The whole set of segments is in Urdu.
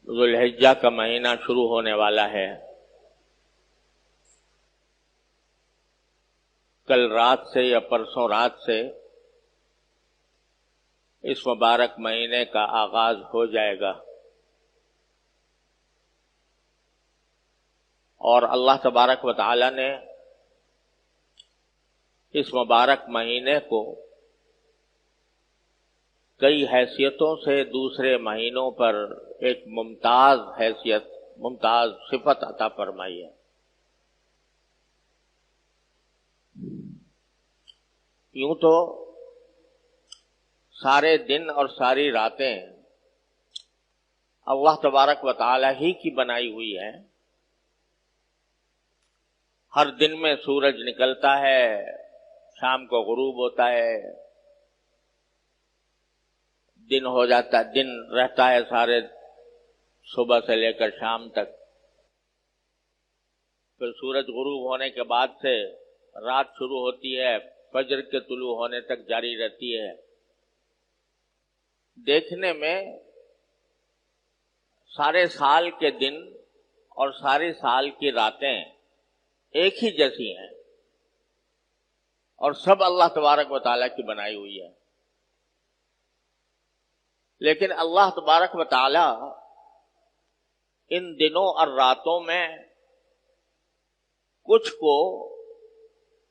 ذوالحجہ کا مہینہ شروع ہونے والا ہے۔ کل رات سے یا پرسوں رات سے اس مبارک مہینے کا آغاز ہو جائے گا، اور اللہ تبارک و تعالی نے اس مبارک مہینے کو کئی حیثیتوں سے دوسرے مہینوں پر ایک ممتاز حیثیت، ممتاز صفت عطا فرمائی ہے۔ یوں تو سارے دن اور ساری راتیں اللہ تبارک و تعالی ہی کی بنائی ہوئی ہیں۔ ہر دن میں سورج نکلتا ہے، شام کو غروب ہوتا ہے، دن ہو جاتا ہے، دن رہتا ہے سارے صبح سے لے کر شام تک، پھر سورج غروب ہونے کے بعد سے رات شروع ہوتی ہے، فجر کے طلوع ہونے تک جاری رہتی ہے۔ دیکھنے میں سارے سال کے دن اور سارے سال کی راتیں ایک ہی جیسی ہیں، اور سب اللہ تبارک و تعالیٰ کی بنائی ہوئی ہے۔ لیکن اللہ تبارک و تعالیٰ ان دنوں اور راتوں میں کچھ کو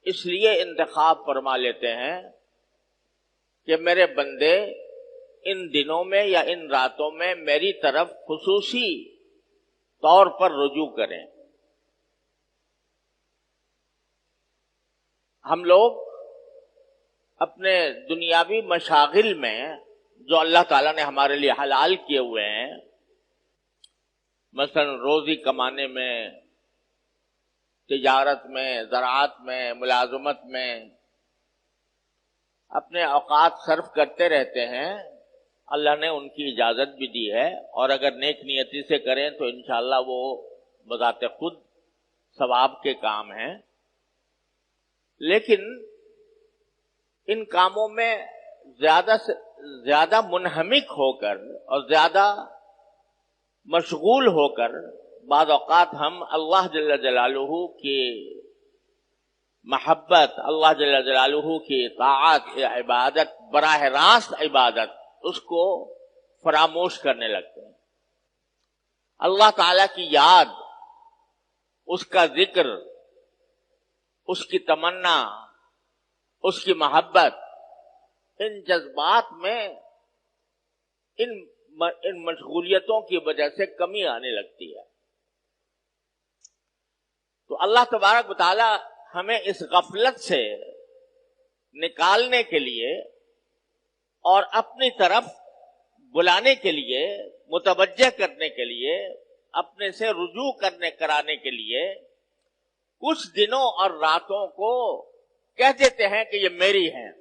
اس لیے انتخاب فرما لیتے ہیں کہ میرے بندے ان دنوں میں یا ان راتوں میں میری طرف خصوصی طور پر رجوع کریں۔ ہم لوگ اپنے دنیاوی مشاغل میں جو اللہ تعالیٰ نے ہمارے لیے حلال کیے ہوئے ہیں، مثلا روزی کمانے میں، تجارت میں، زراعت میں، ملازمت میں اپنے اوقات صرف کرتے رہتے ہیں، اللہ نے ان کی اجازت بھی دی ہے، اور اگر نیک نیتی سے کریں تو انشاءاللہ وہ بذات خود ثواب کے کام ہیں۔ لیکن ان کاموں میں زیادہ سے زیادہ منہمک ہو کر اور زیادہ مشغول ہو کر بعض اوقات ہم اللہ جل جلالہ کی محبت، اللہ جل جلالہ کی طاعت، عبادت، براہ راست عبادت، اس کو فراموش کرنے لگتے ہیں۔ اللہ تعالی کی یاد، اس کا ذکر، اس کی تمنا، اس کی محبت، ان جذبات میں ان مشغولیتوں کی وجہ سے کمی آنے لگتی ہے۔ تو اللہ تبارک و تعالی ہمیں اس غفلت سے نکالنے کے لیے اور اپنی طرف بلانے کے لیے، متوجہ کرنے کے لیے، اپنے سے رجوع کرانے کے لیے کچھ دنوں اور راتوں کو کہہ دیتے ہیں کہ یہ میری ہیں،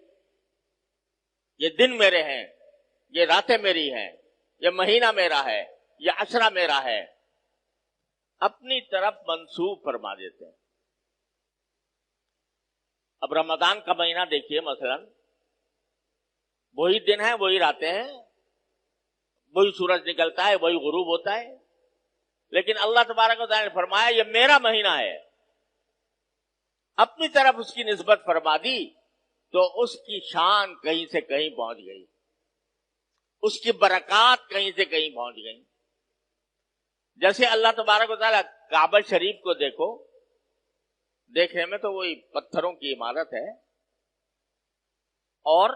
یہ دن میرے ہیں، یہ راتیں میری ہیں، یہ مہینہ میرا ہے، یہ عشرہ میرا ہے، اپنی طرف منسوب فرما دیتے ہیں۔ اب رمضان کا مہینہ دیکھیے، مثلا وہی دن ہیں، وہی راتیں ہیں، وہی سورج نکلتا ہے، وہی غروب ہوتا ہے، لیکن اللہ تبارک و تعالیٰ نے فرمایا یہ میرا مہینہ ہے۔ اپنی طرف اس کی نسبت فرما دی تو اس کی شان کہیں سے کہیں پہنچ گئی، اس کی برکات کہیں سے کہیں پہنچ گئی۔ جیسے اللہ تبارک و تعالیٰ کعبہ شریف کو دیکھو، دیکھنے میں تو وہی پتھروں کی عمارت ہے اور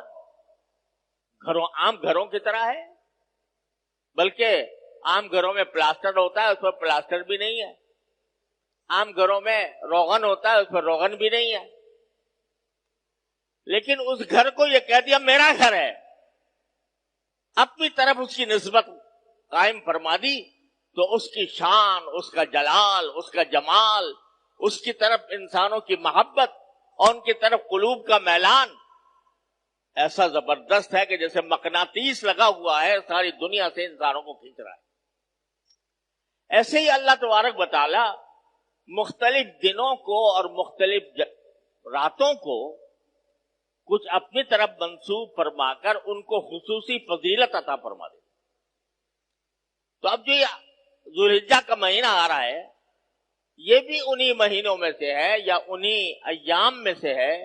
عام گھروں کی طرح ہے، بلکہ عام گھروں میں پلاسٹر ہوتا ہے، اس پر پلاسٹر بھی نہیں ہے، عام گھروں میں روغن ہوتا ہے، اس پر روغن بھی نہیں ہے، لیکن اس گھر کو یہ کہہ دیا میرا گھر ہے، اپنی طرف اس کی نسبت قائم فرما دی، تو اس کی شان، اس کا جلال، اس کا جمال، اس کی طرف انسانوں کی محبت اور ان کی طرف قلوب کا میلان ایسا زبردست ہے کہ جیسے مقناطیس لگا ہوا ہے، ساری دنیا سے انسانوں کو کھینچ رہا ہے۔ ایسے ہی اللہ تبارک و تعالی مختلف دنوں کو اور مختلف راتوں کو کچھ اپنی طرف منسوب فرما کر ان کو خصوصی فضیلت عطا فرما دے۔ تو اب جو یہ ذوالحجہ کا مہینہ آ رہا ہے، یہ بھی انہی مہینوں میں سے ہے یا انہی ایام میں سے ہے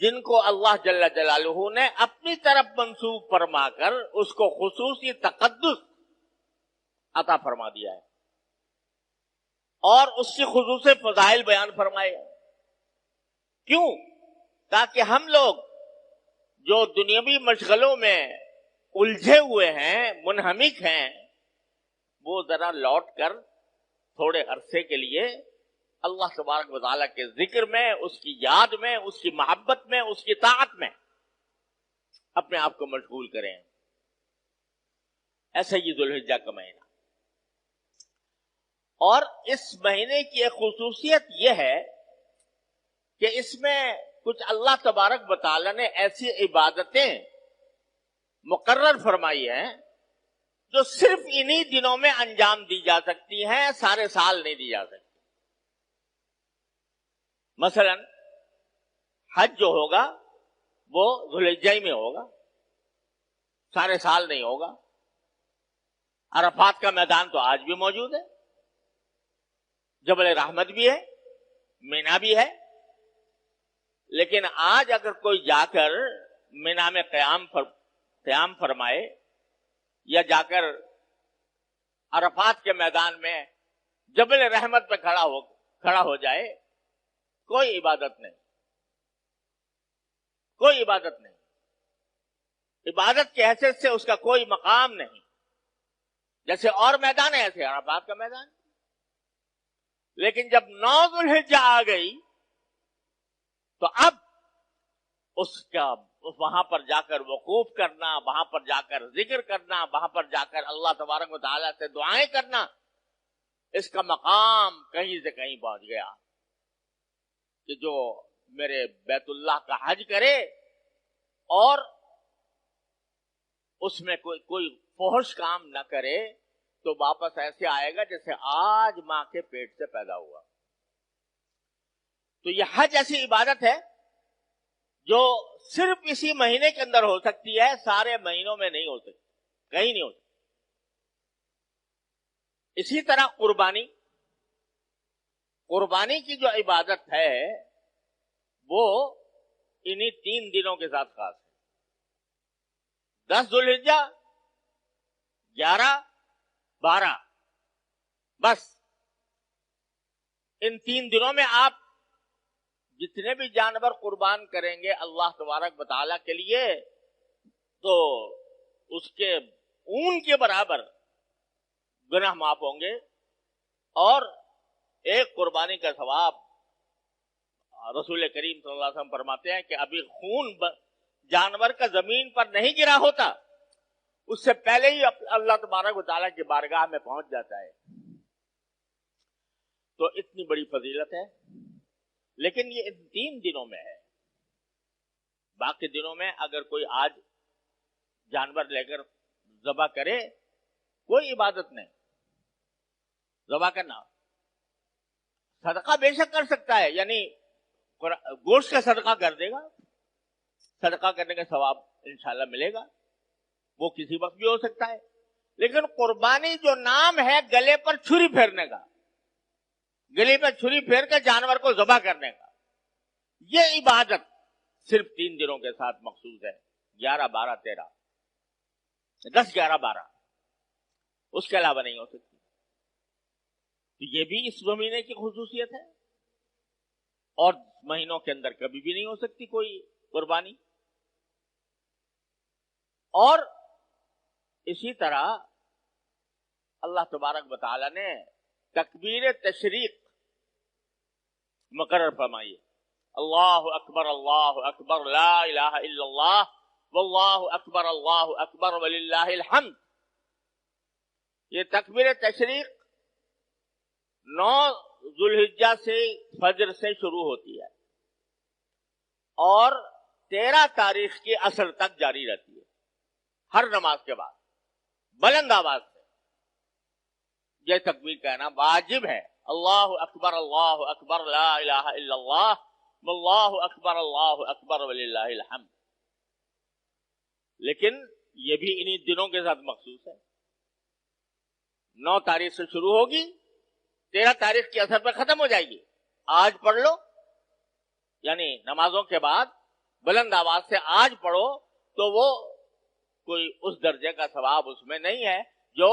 جن کو اللہ جل جلالہ نے اپنی طرف منسوب فرما کر اس کو خصوصی تقدس عطا فرما دیا ہے اور اس کی خصوصی فضائل بیان فرمائے۔ کیوں؟ تاکہ ہم لوگ جو دنیاوی مشغلوں میں الجھے ہوئے ہیں، منہمک ہیں، وہ ذرا لوٹ کر تھوڑے عرصے کے لیے اللہ تبارک و تعالیٰ کے ذکر میں، اس کی یاد میں، اس کی محبت میں، اس کی طاعت میں اپنے آپ کو مشغول کریں۔ ایسا ہی ذوالحجہ کا مہینہ، اور اس مہینے کی ایک خصوصیت یہ ہے کہ اس میں کچھ اللہ تبارک و تعالیٰ نے ایسی عبادتیں مقرر فرمائی ہیں جو صرف انہی دنوں میں انجام دی جا سکتی ہیں، سارے سال نہیں دی جا سکتی۔ مثلا حج جو ہوگا وہ ذوالحجہ میں ہوگا، سارے سال نہیں ہوگا۔ عرفات کا میدان تو آج بھی موجود ہے، جبل رحمت بھی ہے، مینا بھی ہے، لیکن آج اگر کوئی جا کر مینا میں قیام فرمائے یا جا کر عرفات کے میدان میں جبل رحمت پہ کھڑا ہو جائے، کوئی عبادت نہیں، کوئی عبادت نہیں، عبادت کی حیثیت سے اس کا کوئی مقام نہیں۔ جیسے اور میدان ہے ایسے عرفات کا میدان، لیکن جب 9 ذوالحجہ آ گئی تو اب وہاں پر جا کر وقوف کرنا، وہاں پر جا کر ذکر کرنا، وہاں پر جا کر اللہ تبارک و تعالیٰ سے دعائیں کرنا، اس کا مقام کہیں سے کہیں پہنچ گیا کہ جو میرے بیت اللہ کا حج کرے اور اس میں کوئی فحش کام نہ کرے تو واپس ایسے آئے گا جیسے آج ماں کے پیٹ سے پیدا ہوا۔ تو یہ حج ایسی عبادت ہے جو صرف اسی مہینے کے اندر ہو سکتی ہے، سارے مہینوں میں نہیں ہو سکتی، کہیں نہیں ہو سکتی۔ اسی طرح قربانی کی جو عبادت ہے وہ انہی 3 دنوں کے ساتھ خاص ہے، 10 ذوالحجہ، 11، 12، بس ان 3 دنوں میں آپ جتنے بھی جانور قربان کریں گے اللہ تبارک و تعالیٰ کے لیے تو اس کے اون کے برابر گناہ معاف ہوں گے، اور ایک قربانی کا ثواب رسول کریم صلی اللہ علیہ وسلم فرماتے ہیں کہ ابھی خون جانور کا زمین پر نہیں گرا ہوتا، اس سے پہلے ہی اللہ تبارک و تعالیٰ کی بارگاہ میں پہنچ جاتا ہے۔ تو اتنی بڑی فضیلت ہے، لیکن یہ ان 3 دنوں میں ہے۔ باقی دنوں میں اگر کوئی آج جانور لے کر ذبح کرے، کوئی عبادت نہیں، ذبح کرنا صدقہ بے شک کر سکتا ہے، یعنی گوشت کا صدقہ کر دے گا، صدقہ کرنے کا ثواب انشاءاللہ ملے گا، وہ کسی وقت بھی ہو سکتا ہے۔ لیکن قربانی جو نام ہے گلے پر چھری پھیرنے کا، گلے پر چھری پھیر کر جانور کو ذبح کرنے کا، یہ عبادت صرف 3 دنوں کے ساتھ مخصوص ہے، 11، 12، 13، 10، 11، 12، اس کے علاوہ نہیں ہو سکتی۔ تو یہ بھی اس مہینے کی خصوصیت ہے، اور مہینوں کے اندر کبھی بھی نہیں ہو سکتی کوئی قربانی۔ اور اسی طرح اللہ تبارک و تعالی نے تکبیر تشریق مقرر فرمائی ہے، اللہ اکبر لا الہ الا اللہ واللہ اکبر وللہ الحمد۔ یہ تکبیر تشریق 9 ذوالحجہ سے فجر سے شروع ہوتی ہے اور 13 تاریخ کی عصر تک جاری رہتی ہے، ہر نماز کے بعد بلند آواز سے یہ تکبیر کہنا واجب ہے، اللہ اکبر لا الہ الا اللہ واللہ اکبر وللہ الحمد۔ لیکن یہ بھی انہی دنوں کے ساتھ مخصوص ہے، 9 تاریخ سے شروع ہوگی، 13 تاریخ کے اثر پہ ختم ہو جائے گی. آج پڑھ لو، یعنی نمازوں کے بعد بلند آواز سے آج پڑھو تو وہ کوئی اس درجے کا ثواب اس میں نہیں ہے جو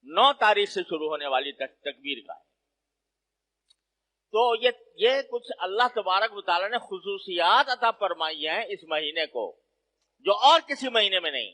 9 تاریخ سے شروع ہونے والی تکبیر کا ہے. تو یہ کچھ اللہ تبارک و تعالیٰ نے خصوصیات عطا فرمائی ہیں اس مہینے کو جو اور کسی مہینے میں نہیں.